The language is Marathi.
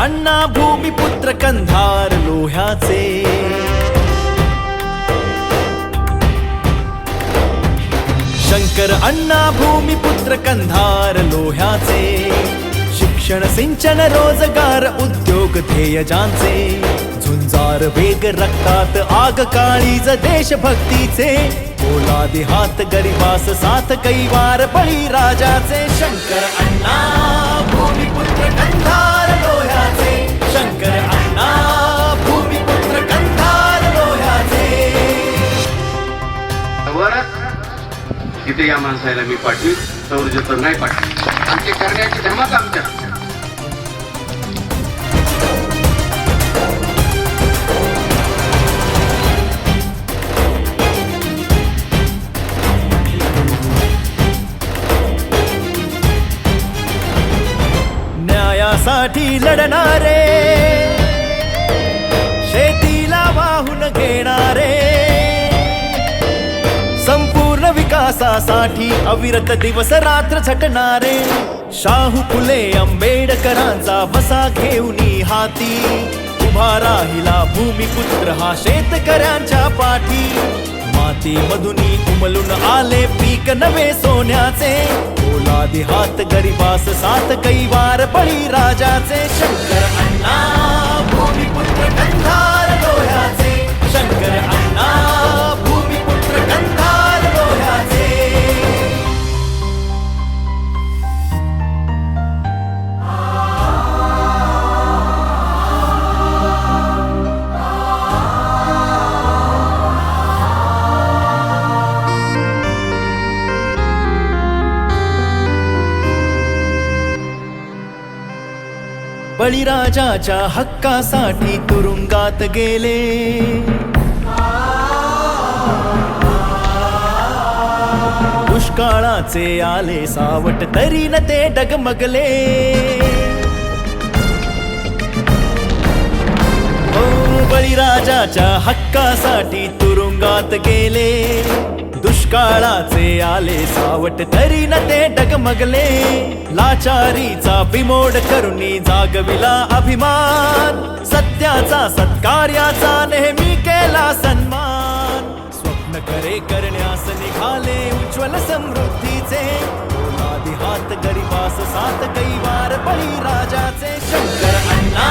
अण्णा भूमिपुत्र कंधार लोह्याचे, शंकर अण्णा भूमिपुत्र कंधार लोह्याचे, शिक्षण सिंचन रोजगार उद्योग ध्येय ज्यांचे, झुंजार वेग रक्तात आग काळीज देशभक्तीचे, पोलादी हात गरिबास साथ कैवार बळी राजाचे, शंकर अण्णा भूमिपुत्र कंधार लोह्याचे, शंकर अण्णा भूमिपुत्र कंधार लोह्याचे. इथे या माणसाला मी पाठवी सौर्य तर नाही पाठवी. आमचे करण्याची धमक आमच्या. न्यायासाठी लढणारे, शेतीला वाहून घेणारे, संपूर्ण विकासासाठी अविरत दिवस रात्र झटणारे, शाहू फुले आंबेडकरांचा वसा घेऊनी हाती, उभा राहिला भूमिपुत्र हा शेतकऱ्यांच्या पाठी, माती मधुनी उमलून आले पीक नवे सोन्याचे, पोलादी हात गरिबास साथ कैवार बळी राजाचे, शंकर अण्णा भूमिपुत्र कंधार लोह्याचे, शंकर अण्णा भूमिपुत्र कंधार लोह्याचे. बळीराजाच्या हक्कासाठी तुरुंगात गेले, दुष्काळाचे आले सावट तरी न ते डगमगले, बळीराजाच्या हक्कासाठी तुरुंगात गेले, दुष्काळाचे आले सावट तरी न ते डगमगले, लाचारीचा बिमोड करुणी जागविला अभिमान, सत्याचा सत्कार्याचा नेहमी केला सन्मान, स्वप्न खरे करण्यास निघाले उज्ज्वल समृद्धीचे, पोलादी हात गरिबास साथ कैवार बळी राजाचे, शंकर अण्णा